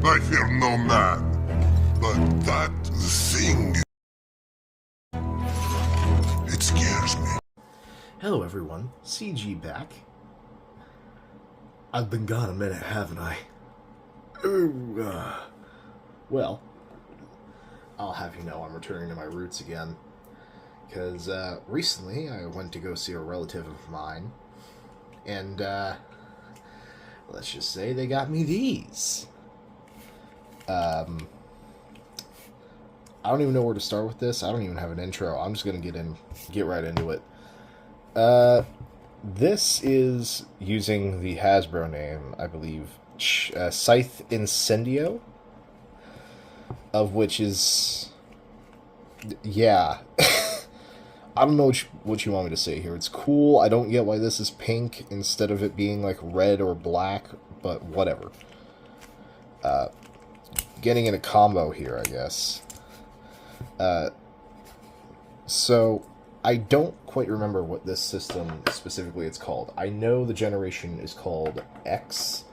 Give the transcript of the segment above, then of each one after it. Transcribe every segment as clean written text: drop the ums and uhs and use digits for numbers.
I fear no man, but that thing, it scares me. Hello everyone, CG back. I've been gone a minute, haven't I? Well, I'll have you know I'm returning to my roots again. Because recently I went to go see a relative of mine, and let's just say they got me these. I don't even know where to start with this. I don't even have an intro. I'm just gonna get right into it. This is using the Hasbro name, I believe, Scythe Incendio, of which is, yeah. I don't know what you want me to say here. It's cool. I don't get why this is pink instead of it being like red or black, but whatever. Getting in a combo here, I guess. So I don't quite remember what this system specifically it's called. I know the generation is called X,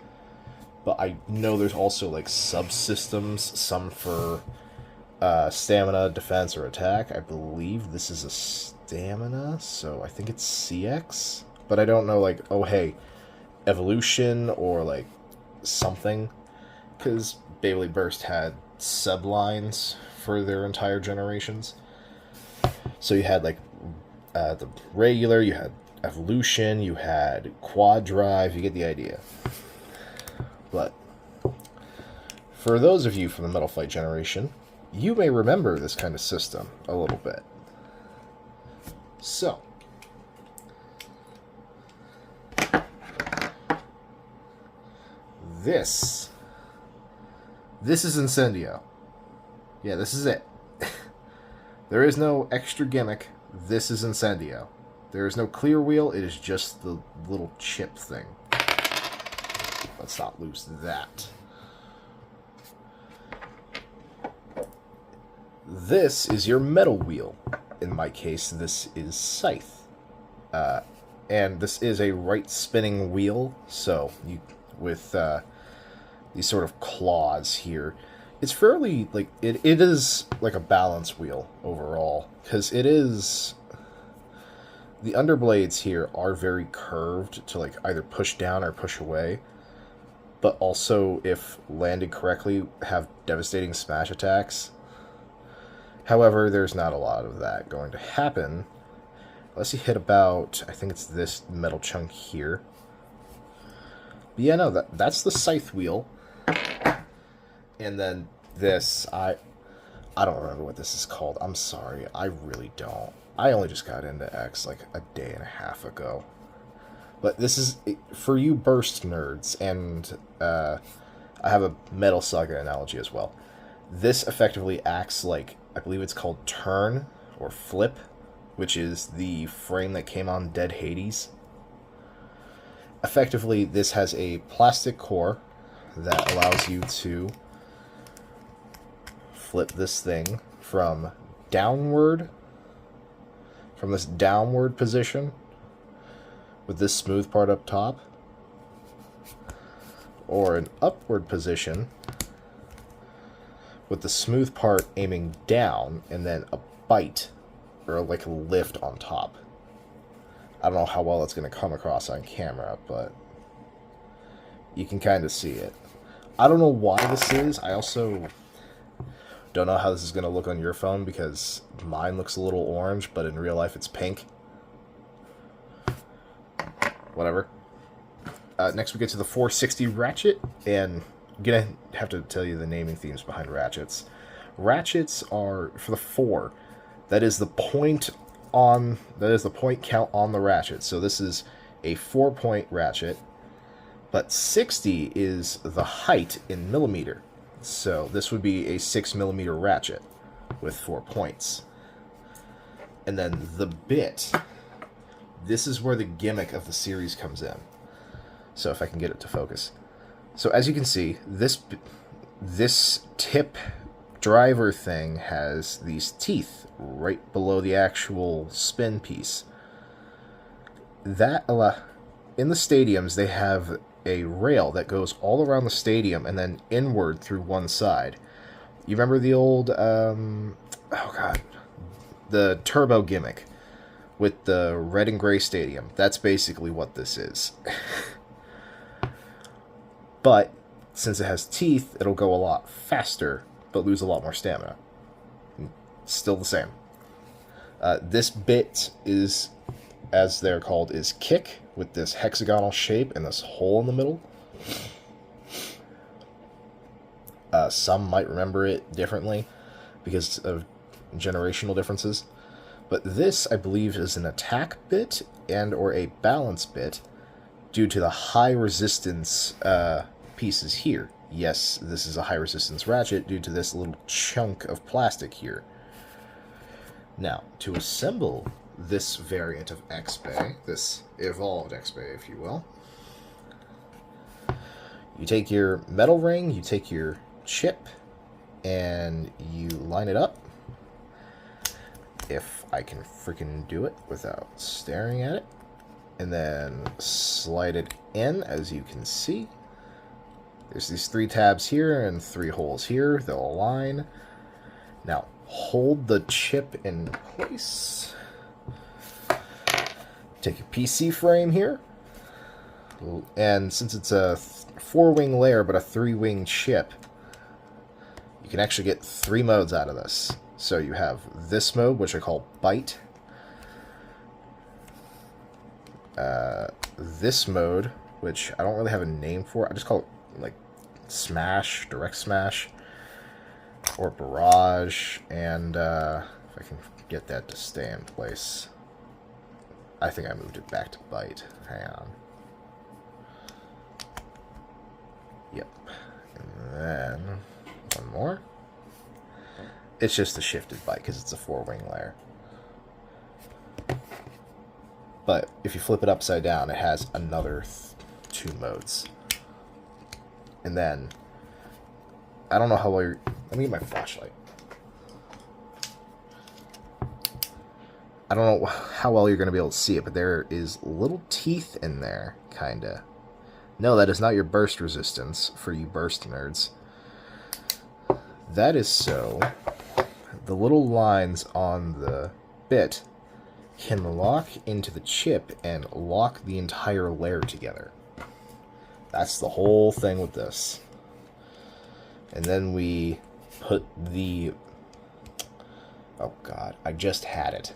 but I know there's also like subsystems, some for stamina, defense, or attack. I believe this is a stamina, so I think it's CX, but I don't know, like, oh hey, evolution or like something, because Beyblade Burst had sublines for their entire generations. So you had like the regular, you had evolution, you had quad drive, you get the idea. But for those of you from the Metal Fight generation, you may remember this kind of system a little bit. So, this is Incendio. Yeah, this is it. There is no extra gimmick. This is Incendio. There is no clear wheel. It is just the little chip thing. Let's not lose that. This is your metal wheel. In my case, this is Scythe. And this is a right spinning wheel, so you with these sort of claws here. It's fairly, like, it is like a balance wheel overall, because it is, the underblades here are very curved to like either push down or push away, but also, if landed correctly, have devastating smash attacks. However, there's not a lot of that going to happen unless you hit about, I think it's this metal chunk here. But yeah, no, that's the Scythe wheel. And then this, I don't remember what this is called. I'm sorry, I really don't. I only just got into X like a day and a half ago. But this is, for you Burst nerds, and I have a Metal Saga analogy as well. This effectively acts like, I believe it's called turn or flip, which is the frame that came on Dead Hades. Effectively, this has a plastic core that allows you to flip this thing from downward, from this downward position with this smooth part up top, or an upward position with the smooth part aiming down, and then a bite, or like a lift on top. I don't know how well it's going to come across on camera, but you can kind of see it. I don't know why this is. I also don't know how this is going to look on your phone, because mine looks a little orange, but in real life it's pink. Whatever. Next we get to the 460 ratchet, and I'm gonna have to tell you the naming themes behind ratchets. Ratchets are for the 4. That is the point count on the ratchet. So this is a 4-point ratchet, but 60 is the height in millimeter. So this would be a 6mm ratchet with 4 points. And then the bit. This is where the gimmick of the series comes in. So if I can get it to focus. So as you can see, this tip driver thing has these teeth right below the actual spin piece. That in the stadiums, they have a rail that goes all around the stadium and then inward through one side. You remember the old, oh god, the turbo gimmick with the red and gray stadium? That's basically what this is. But since it has teeth, it'll go a lot faster, but lose a lot more stamina. Still the same. This bit is, as they're called, is kick, with this hexagonal shape and this hole in the middle. Some might remember it differently because of generational differences. But this, I believe, is an attack bit and or a balance bit due to the high resistance pieces here. Yes, this is a high resistance ratchet due to this little chunk of plastic here. Now, to assemble this variant of X-Bey, this evolved X-Bey, if you will, you take your metal ring, you take your chip, and you line it up. If I can freaking do it without staring at it. And then slide it in, as you can see. There's these 3 tabs here and 3 holes here. They'll align. Now, hold the chip in place. Take your PC frame here. And since it's a 4-wing layer but a 3-wing chip, you can actually get 3 modes out of this. So you have this mode, which I call Bite. This mode, which I don't really have a name for. I just call it, like, Smash, Direct Smash, or Barrage. And if I can get that to stay in place. I think I moved it back to Bite. Hang on. Yep. And then one more. It's just a shifted bite because it's a 4-wing layer. But if you flip it upside down, it has another 2 modes. And then, I don't know how well you're... Let me get my flashlight. I don't know how well you're going to be able to see it, but there is little teeth in there, kinda. No, that is not your burst resistance, for you burst nerds. That is so... The little lines on the bit can lock into the chip and lock the entire layer together. That's the whole thing with this. And then we put the... Oh god, I just had it.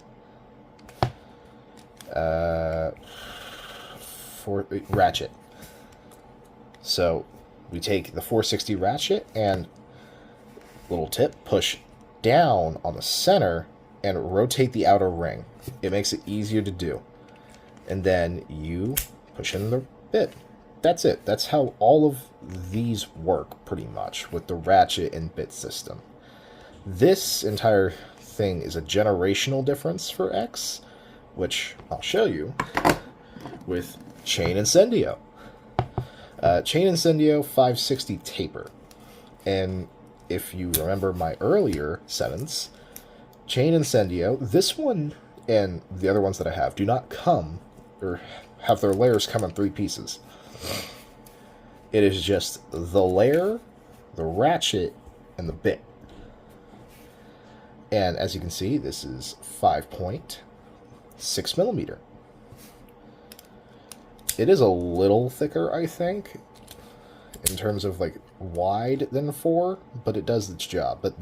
Ratchet. So we take the 460 ratchet and little tip, push down on the center and rotate the outer ring. It makes it easier to do. And then you push in the bit. That's it. That's how all of these work, pretty much, with the ratchet and bit system. This entire thing is a generational difference for X, which I'll show you with Chain Incendio. Chain Incendio 560 taper. And if you remember my earlier sentence, Chain Incendio, this one and the other ones that I have do not come, or have their layers come in 3 pieces. It is just the layer, the ratchet, and the bit. And as you can see, this is 5.6 millimeter. It is a little thicker, I think, in terms of like wide than 4, but it does its job. But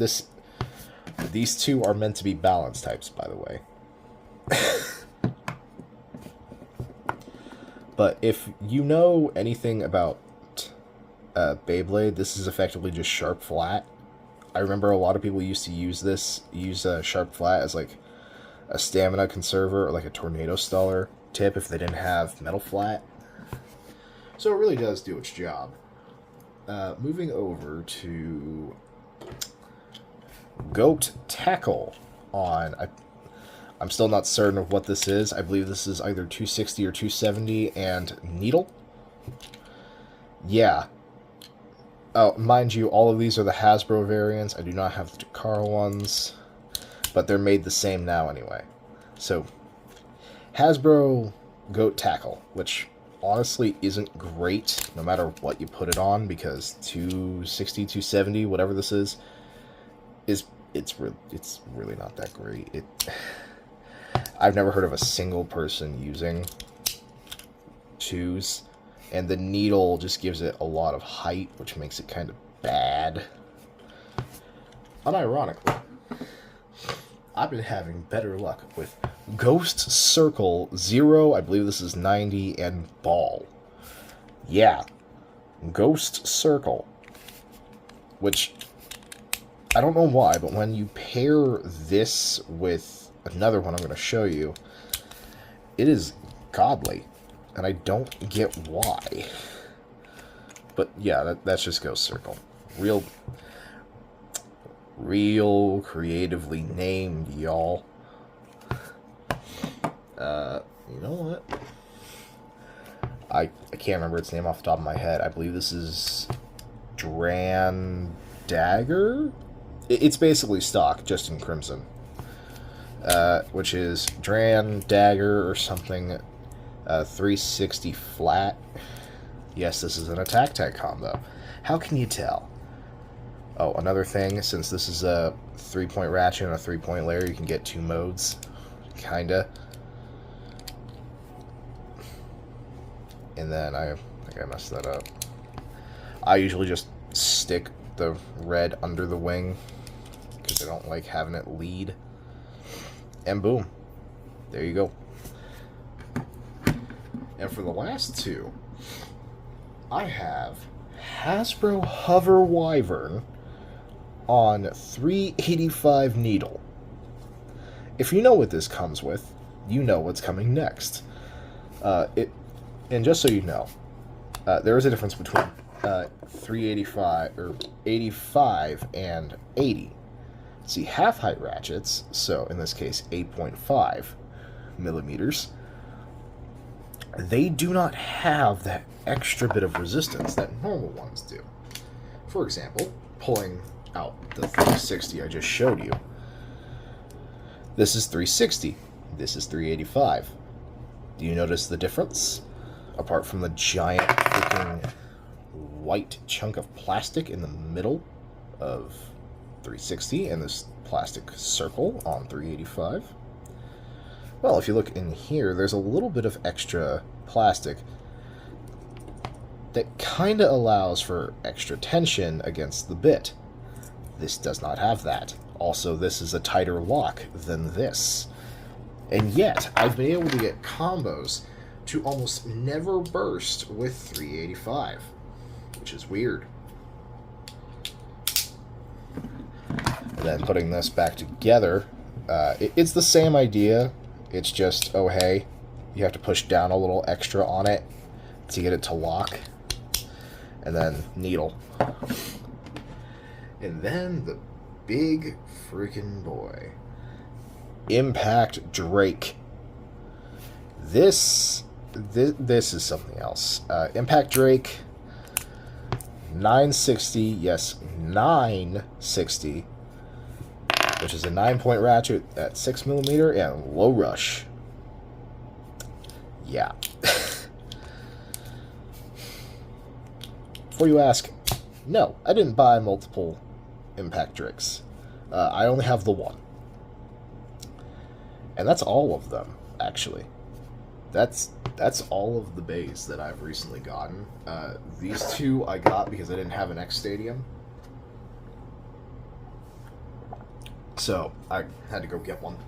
these 2 are meant to be balance types, by the way. But if you know anything about Beyblade, this is effectively just sharp flat. I remember a lot of people used to use sharp flat as like a stamina conserver or like a tornado staller tip if they didn't have metal flat. So it really does do its job. Moving over to Goat Tackle on... I'm still not certain of what this is. I believe this is either 260 or 270 and needle. Yeah. Oh, mind you, all of these are the Hasbro variants. I do not have the Takara ones, but they're made the same now anyway. So, Hasbro Goat Tackle, which honestly isn't great no matter what you put it on, because 260, 270, whatever this is it's really not that great. I've never heard of a single person using twos, and the needle just gives it a lot of height, which makes it kind of bad. Unironically, I've been having better luck with Ghost Circle, Zero, I believe this is 90, and Ball. Yeah, Ghost Circle. Which, I don't know why, but when you pair this with another one I'm going to show you, it is godly. And I don't get why. But yeah, that's just Ghost Circle. Real creatively named, y'all. You know what? I can't remember its name off the top of my head. I believe this is Dran Dagger? It's basically stock, just in Crimson. Which is Dran Dagger or something. 360 flat. Yes, this is an attack tag combo. How can you tell? Oh, another thing, since this is a 3-point ratchet and a 3-point layer, you can get 2 modes. Kinda. And then I think I messed that up. I usually just stick the red under the wing, because I don't like having it lead. And boom. There you go. And for the last two, I have Hasbro Hover Wyvern on 385 needle. If you know what this comes with, you know what's coming next. And just so you know, there is a difference between 385 or 85 and 80. See, half height ratchets, so in this case 8.5 millimeters, they do not have that extra bit of resistance that normal ones do. For example, pulling out the 360 I just showed you. This is 360. This is 385. Do you notice the difference? Apart from the giant freaking white chunk of plastic in the middle of 360 and this plastic circle on 385. Well, if you look in here, there's a little bit of extra plastic that kind of allows for extra tension against the bit. This does not have that. Also, this is a tighter lock than this. And yet, I've been able to get combos to almost never burst with 385, which is weird. And then putting this back together, it's the same idea. It's just, oh hey, you have to push down a little extra on it to get it to lock. And then needle. And then the big freaking boy. Impact Drake. This is something else. Impact Drake, 960, yes, 960, which is a 9-point ratchet at 6mm and low rush. Yeah. Before you ask, no, I didn't buy multiple Impact Drakes. I only have the one. And that's all of them, actually. That's all of the beys that I've recently gotten. These two I got because I didn't have an X Stadium. So I had to go get one.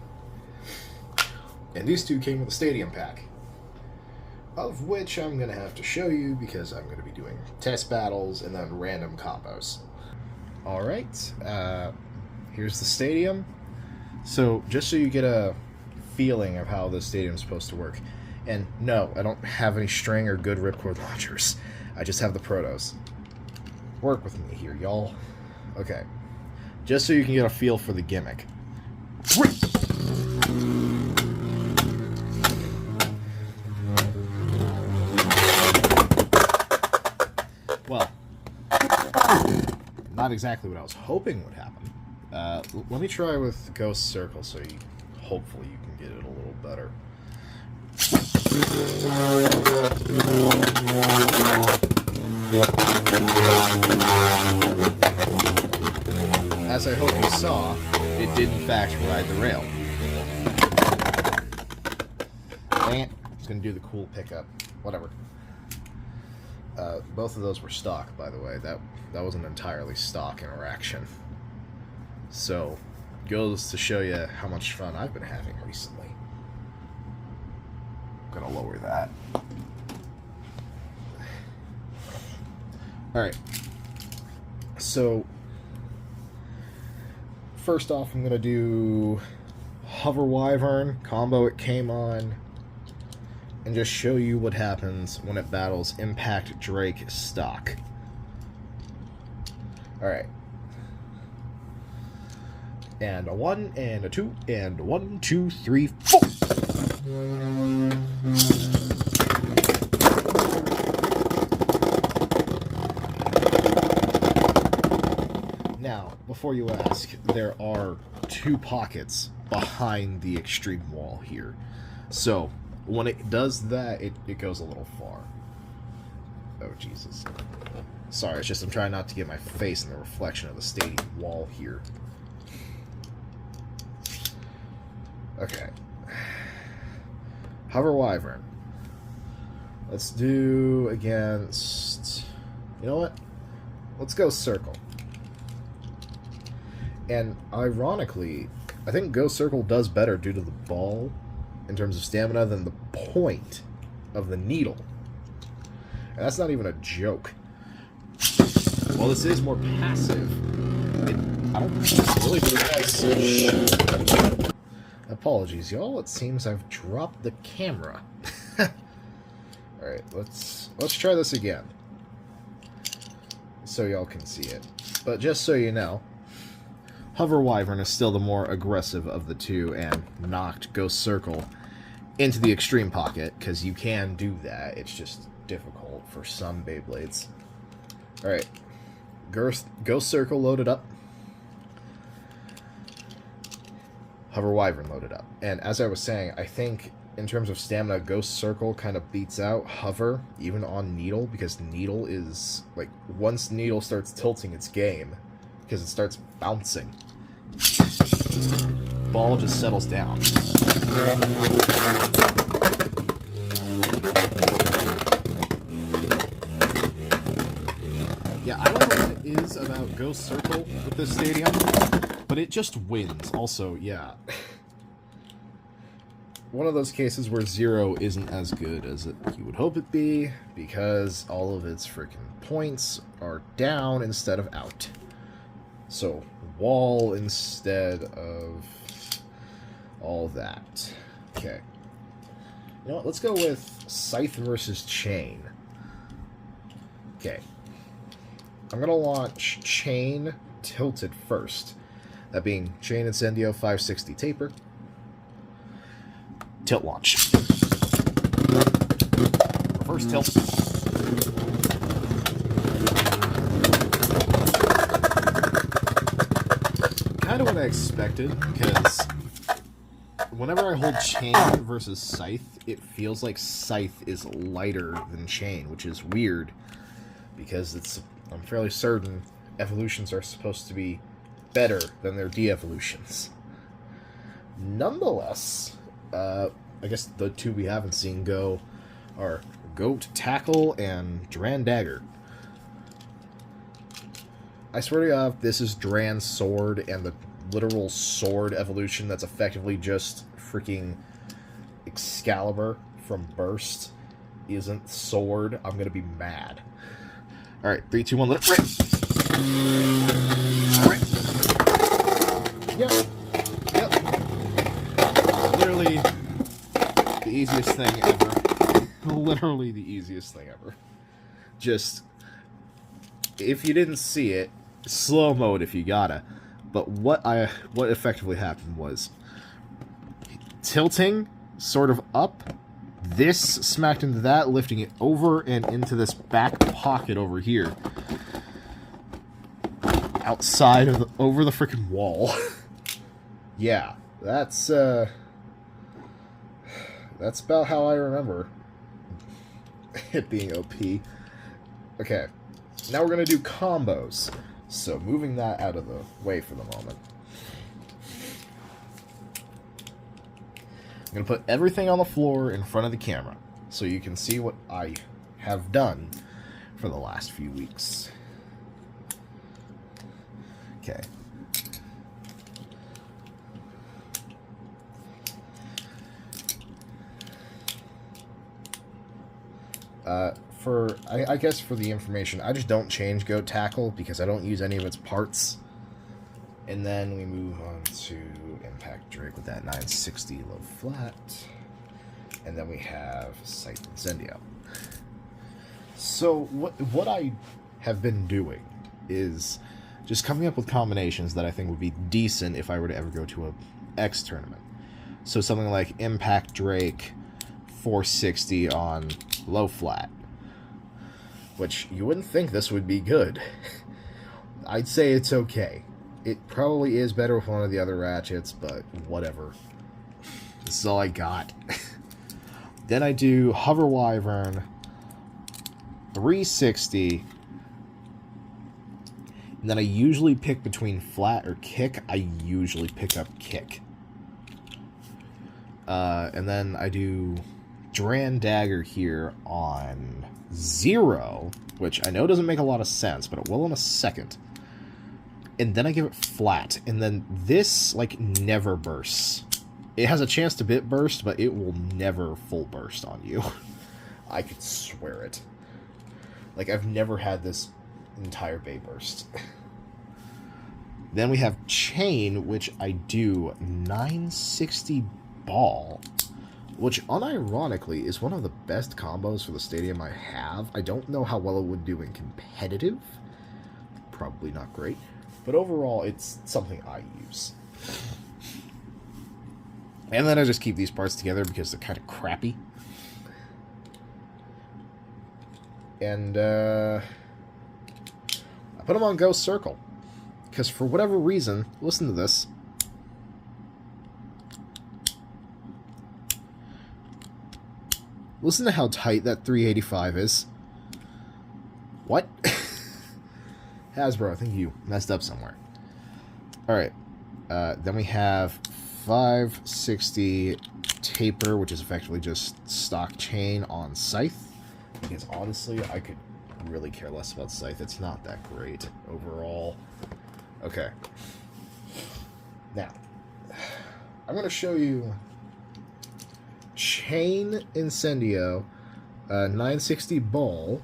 And these two came with a Stadium pack, of which I'm going to have to show you because I'm going to be doing test battles and then random combos. Alright, here's the Stadium. So just so you get a feeling of how the Stadium's supposed to work. And no, I don't have any string or good ripcord launchers. I just have the protos. Work with me here, y'all. Okay. Just so you can get a feel for the gimmick. Well, not exactly what I was hoping would happen. Let me try with Ghost Circle so hopefully you can get it a little better. As I hope you saw, it did in fact ride the rail. Dang it. I was going to do the cool pickup. Whatever. Both of those were stock, by the way. That was an entirely stock interaction. So, goes to show you how much fun I've been having recently. I'm going to lower that. Alright. So, first off, I'm going to do Hover Wyvern, combo it came on, and just show you what happens when it battles Impact Drake stock. Alright. And a 1, and a 2, and a 1, 2, 3, 4! Now, before you ask, there are 2 pockets behind the extreme wall here. So, when it does that, it goes a little far. Oh, Jesus. Sorry, it's just I'm trying not to get my face in the reflection of the stadium wall here. Okay. Hover Wyvern. Let's do against... You know what? Let's go Circle. And ironically, I think Go Circle does better due to the ball in terms of stamina than the point of the needle. And that's not even a joke. While this is more passive, I don't really believe. Apologies, y'all. It seems I've dropped the camera. Alright, let's try this again. So y'all can see it. But just so you know, Hover Wyvern is still the more aggressive of the two and knocked Go Circle into the extreme pocket, because you can do that. It's just difficult for some Beyblades. Alright. Go Circle loaded up. Hover Wyvern loaded up. And as I was saying, I think in terms of stamina, Go Circle kind of beats out Hover, even on Needle, because Needle is, like, once Needle starts tilting its game, because it starts bouncing, ball just settles down. Yeah, I don't know what it is about Go Circle with this stadium, but it just wins. Also, yeah. One of those cases where Zero isn't as good as you would hope it be, because all of its freaking points are down instead of out. So, wall instead of all that. Okay. You know what, let's go with Scythe versus Chain. Okay. I'm going to launch Chain tilted first. That being Chain Incendio 560 Taper. Tilt launch. Reverse tilt. Kind of what I expected, because whenever I hold Chain versus Scythe, it feels like Scythe is lighter than Chain, which is weird, because I'm fairly certain evolutions are supposed to be better than their de-evolutions. Nonetheless, I guess the two we haven't seen go are Goat Tackle and Dran Dagger. I swear to God, this is Dran's sword, and the literal sword evolution that's effectively just freaking Excalibur from Burst isn't sword. I'm gonna be mad. Alright, 3, 2, 1, let it rip! Alright. Yep. Literally the easiest thing ever. Literally the easiest thing ever. Just, if you didn't see it, slow mode if you gotta. But what effectively happened was tilting sort of up, this smacked into that, lifting it over and into this back pocket over here, outside of over the freaking wall. Yeah, that's that's about how I remember it being OP. Okay, now we're going to do combos. So moving that out of the way for the moment. I'm going to put everything on the floor in front of the camera so you can see what I have done for the last few weeks. Okay. I guess for the information, I just don't change Goat Tackle because I don't use any of its parts. And then we move on to Impact Drake with that 960 low flat. And then we have Scythe Incendio. So what I have been doing is just coming up with combinations that I think would be decent if I were to ever go to a X tournament. So something like Impact Drake 460 on low flat. Which you wouldn't think this would be good. I'd say it's okay. It probably is better with one of the other ratchets, but whatever. This is all I got. Then I do Hover Wyvern 360. And then I usually pick between flat or kick. I usually pick up kick. And then I do Duran Dagger here on 0, which I know doesn't make a lot of sense, but it will in a second. And then I give it flat, and then this, like, never bursts. It has a chance to bit burst, but it will never full burst on you. I could swear it. Like, I've never had this entire Bey burst. Then we have Chain, which I do 960 ball, which unironically is one of the best combos for the stadium I have. I don't know how well it would do in competitive. Probably not great. But overall, it's something I use. And then I just keep these parts together because they're kind of crappy. And I put them on Ghost Circle. Because for whatever reason, listen to this. Listen to how tight that 385 is. What? Hasbro, I think you messed up somewhere. Alright. Then we have 560 Taper, which is effectively just stock chain on Scythe. Because honestly, I could really care less about Scythe. It's not that great overall. Okay. Now, I'm going to show you Chain Incendio 960 Ball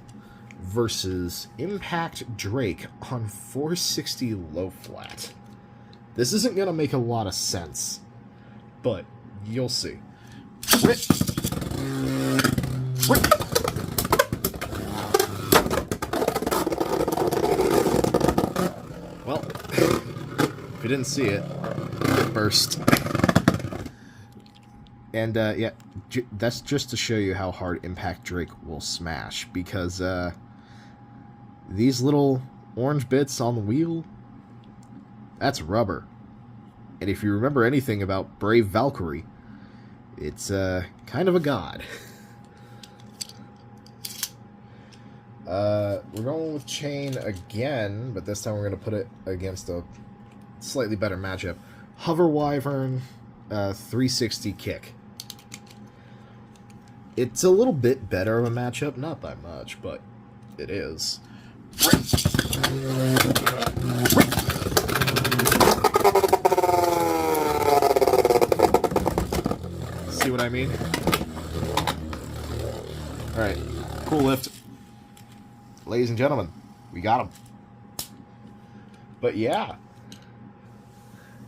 versus Impact Drake on 460 low flat. This isn't going to make a lot of sense, but you'll see. Well, if you didn't see it, it burst. And, yeah, that's just to show you how hard Impact Drake will smash, because, these little orange bits on the wheel, that's rubber. And if you remember anything about Brave Valkyrie, it's, kind of a god. We're going with Chain again, but this time we're going to put it against a slightly better matchup. Hover Wyvern, 360 kick. It's a little bit better of a matchup, not by much, but it is. See what I mean? Alright, cool lift. Ladies and gentlemen, we got him. But yeah.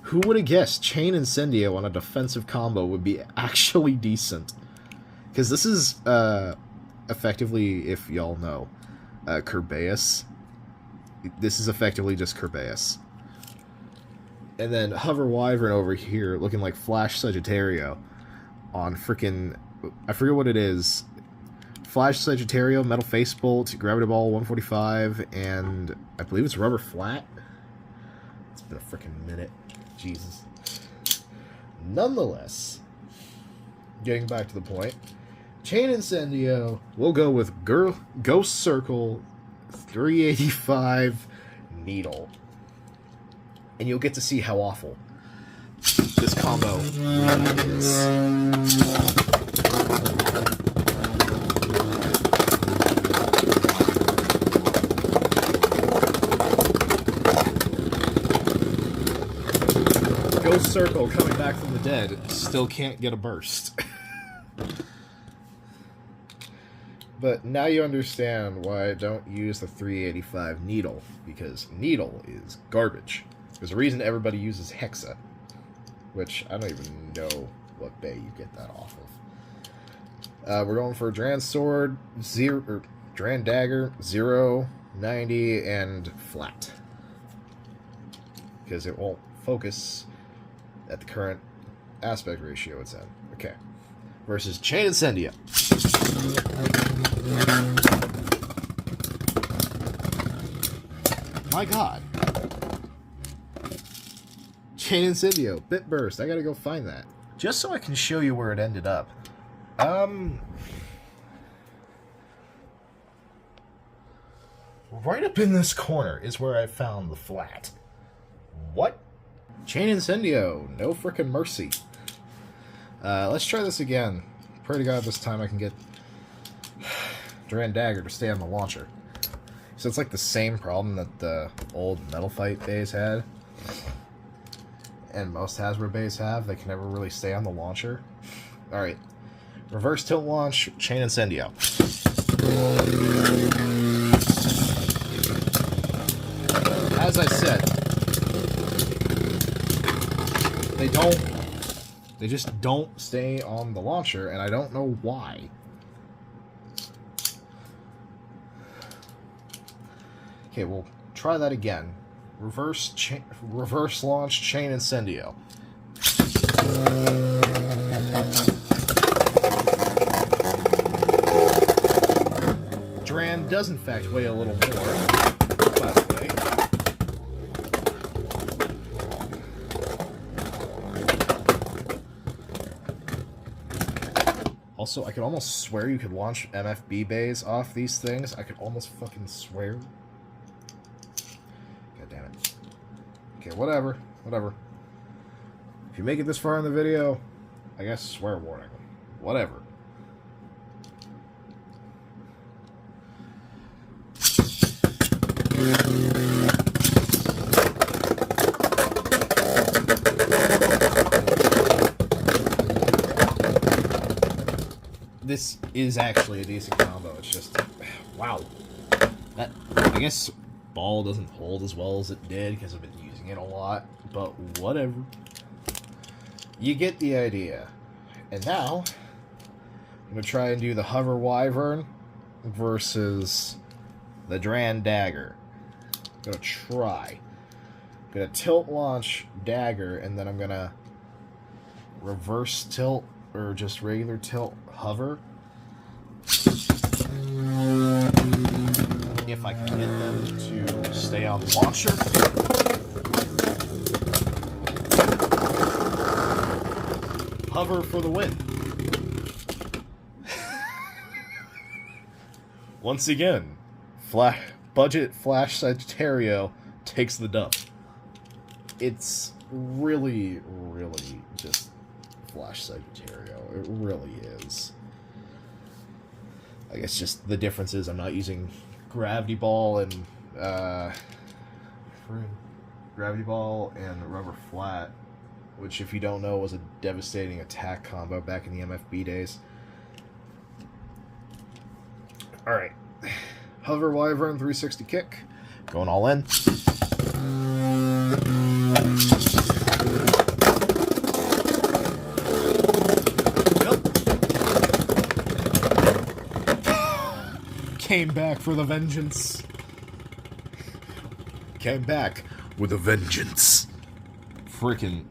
Who would have guessed Chain Incendio on a defensive combo would be actually decent? Because this is, effectively, if y'all know, Kerbeus. This is effectively just Kerbeus. And then Hover Wyvern over here looking like Flash Sagittario on freaking, I forget what it is. Flash Sagittario, Metal Face Bolt, Gravity Ball 145, and I believe it's Rubber Flat. It's been a freaking minute. Jesus. Nonetheless, getting back to the point, Chain Incendio, we'll go with Ghost Circle 385 Needle. And you'll get to see how awful this combo really is. Ghost Circle coming back from the dead still can't get a burst. But now you understand why I don't use the 385 Needle, because Needle is garbage. There's a reason everybody uses Hexa, which I don't even know what bay you get that off of. We're going for Dran Sword, Dran Dagger, 0, 90, and flat. Because it won't focus at the current aspect ratio it's in. Okay. Versus Chain Incendio. My god. Chain Incendio, Bit Burst. I gotta go find that. Just so I can show you where it ended up. Right up in this corner is where I found the flat. What? Chain Incendio, no frickin' mercy. Let's try this again. Pray to God this time I can get Dran Dagger to stay on the launcher. So it's like the same problem that the old Metal Fight bays had. And most Hasbro bays have. They can never really stay on the launcher. Alright. Reverse tilt launch, Chain Incendio. As I said, they just don't stay on the launcher, and I don't know why. Okay, we'll try that again. Reverse launch, Chain Incendio. Dran does in fact weigh a little more, by the way. Also, I could almost swear you could launch MFB bays off these things. I could almost fucking swear. God damn it. Okay, whatever. If you make it this far in the video, I guess swear warning. Whatever. This is actually a decent combo. It's just, wow. That, I guess ball doesn't hold as well as it did because I've been using it a lot, but whatever. You get the idea. And now, I'm going to try and do the Hover Wyvern versus the Dran Dagger. I'm going to try. I'm going to tilt launch Dagger, and then I'm going to reverse tilt, or just regular tilt Hover. If I can get them to stay on the launcher. Hover for the win. Once again, budget Flash Sagittario takes the dub. It's really, really just Flash Sagittario. It really is. I guess just the difference is I'm not using Gravity Ball and Rubber Flat, which, if you don't know, was a devastating attack combo back in the MFB days. Alright. Hover Wyvern 360 kick. Going all in. Came back for the vengeance. Came back with a vengeance. Freaking.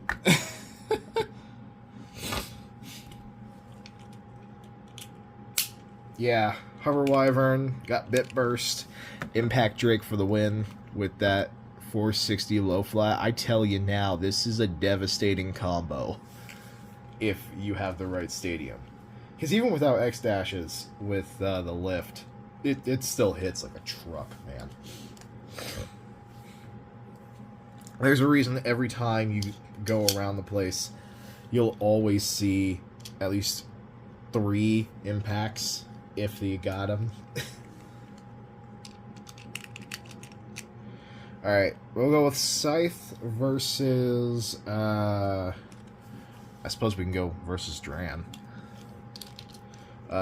Yeah, Hover Wyvern got Bit Burst. Impact Drake for the win with that 460 low flat. I tell you now, this is a devastating combo. if you have the right stadium. Because even without X dashes with the lift, it still hits like a truck, man. There's a reason every time you go around the place, you'll always see at least 3 impacts if you got them. Alright, we'll go with Scythe versus, I suppose we can go versus Dran.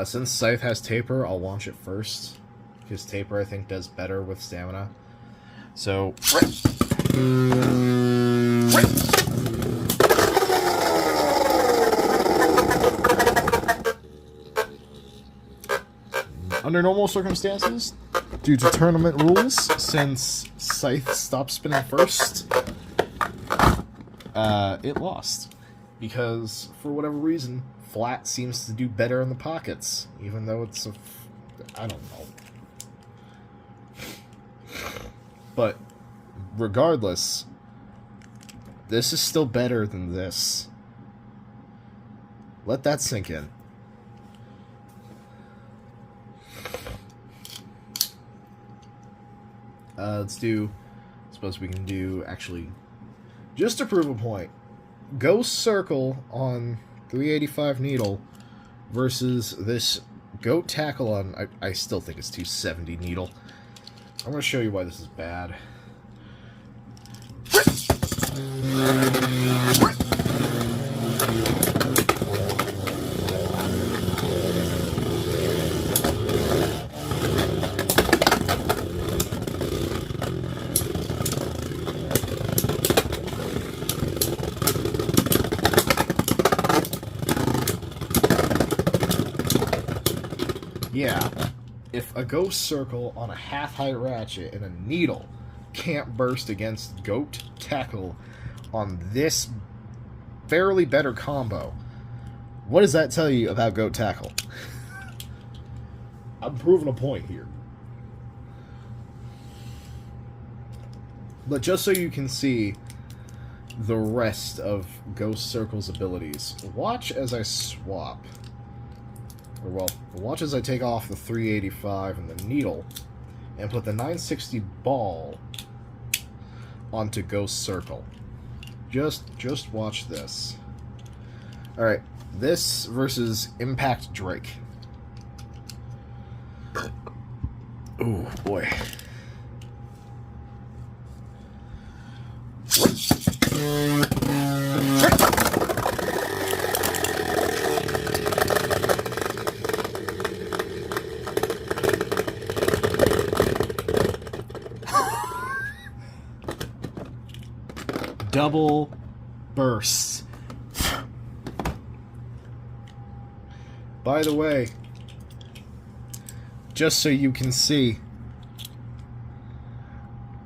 Since Scythe has Taper, I'll launch it first, because Taper, I think, does better with Stamina. So, under normal circumstances, due to tournament rules, since Scythe stopped spinning first, it lost. Because, for whatever reason, Flat seems to do better in the pockets, even though it's I don't know. But, regardless, this is still better than this. Let that sink in. Let's do... I suppose we can do, actually, just to prove a point, Ghost Circle on 385 Needle versus this Goat Tackle on... I still think it's 270 Needle. I'm going to show you why this is bad. Yeah, if a Ghost Circle on a half-height ratchet and a Needle can't burst against Goat Tackle on this fairly better combo, what does that tell you about Goat Tackle? I'm proving a point here. But just so you can see the rest of Ghost Circle's abilities, watch as I swap. Or, well, watch as I take off the 385 and the Needle and put the 960 ball onto Ghost Circle. Just watch this. Alright, this versus Impact Drake. Ooh, boy. Double bursts. By the way, just so you can see,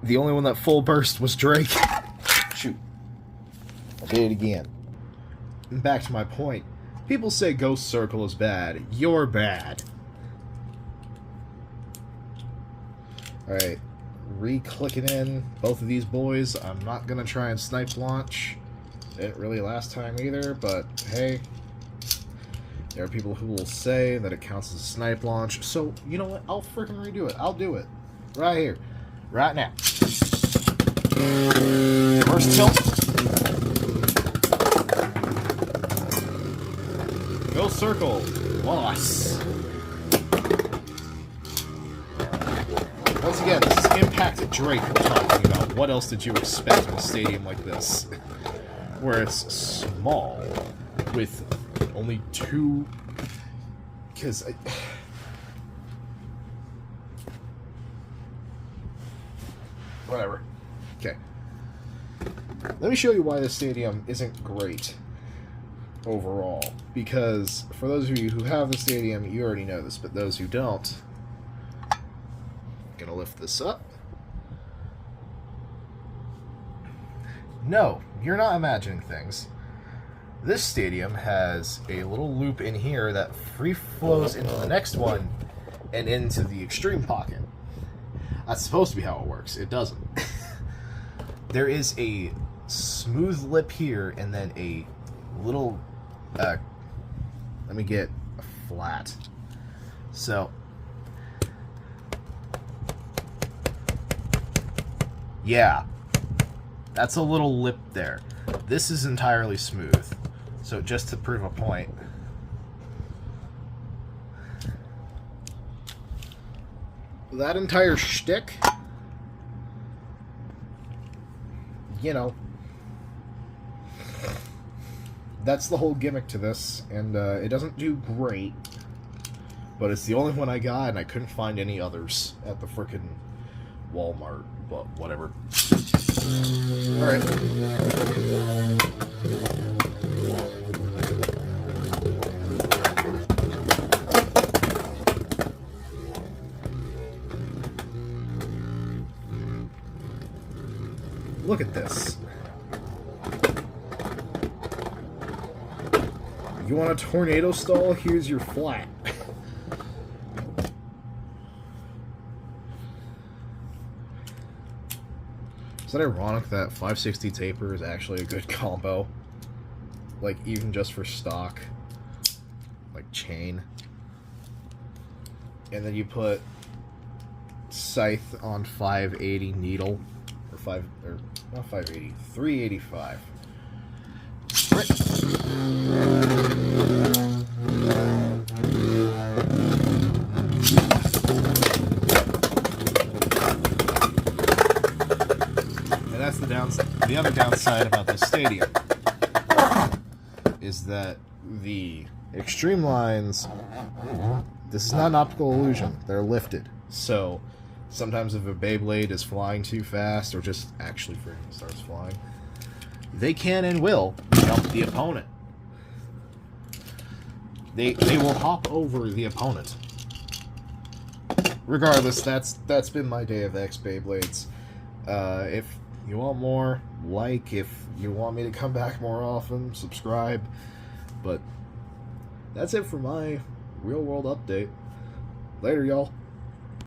the only one that full burst was Drake. Shoot. I did it again. And back to my point. People say Ghost Circle is bad. You're bad. Alright. Re-clicking in both of these boys. I'm not gonna try and snipe launch. Didn't really last time either, but hey, there are people who will say that it counts as a snipe launch, so you know what, I'll freaking redo it. I'll do it right here, right now. First tilt. Ghost Circle loss. Once again, this is Impact Drake we're talking about. What else did you expect in a stadium like this? Where it's small, with only 2... Because... Whatever. Okay. Let me show you why this stadium isn't great overall. Because, for those of you who have the stadium, you already know this, but those who don't... Gonna lift this up. No, you're not imagining things. This stadium has a little loop in here that free flows into the next one and into the extreme pocket. That's supposed to be how it works. It doesn't. There is a smooth lip here and then a little Let me get a flat. So, yeah, that's a little lip there. This is entirely smooth. So just to prove a point, that entire shtick, you know, that's the whole gimmick to this, and it doesn't do great, but it's the only one I got, and I couldn't find any others at the frickin' Walmart, but whatever. Alright. Look at this. You want a tornado stall? Here's your flat. Is that ironic that 560 taper is actually a good combo? Like, even just for stock. Like, chain. And then you put scythe on 580 needle. Or not 580, 385. And that's the downside. The other downside about this stadium is that the extreme lines, this is not an optical illusion, they're lifted. So sometimes if a Beyblade is flying too fast, or just actually freaking starts flying, they can and will jump the opponent. They will hop over the opponent. Regardless, that's been my day of X Beyblades. If you want more, like. If you want me to come back more often, subscribe. But that's it for my real world update. Later, y'all.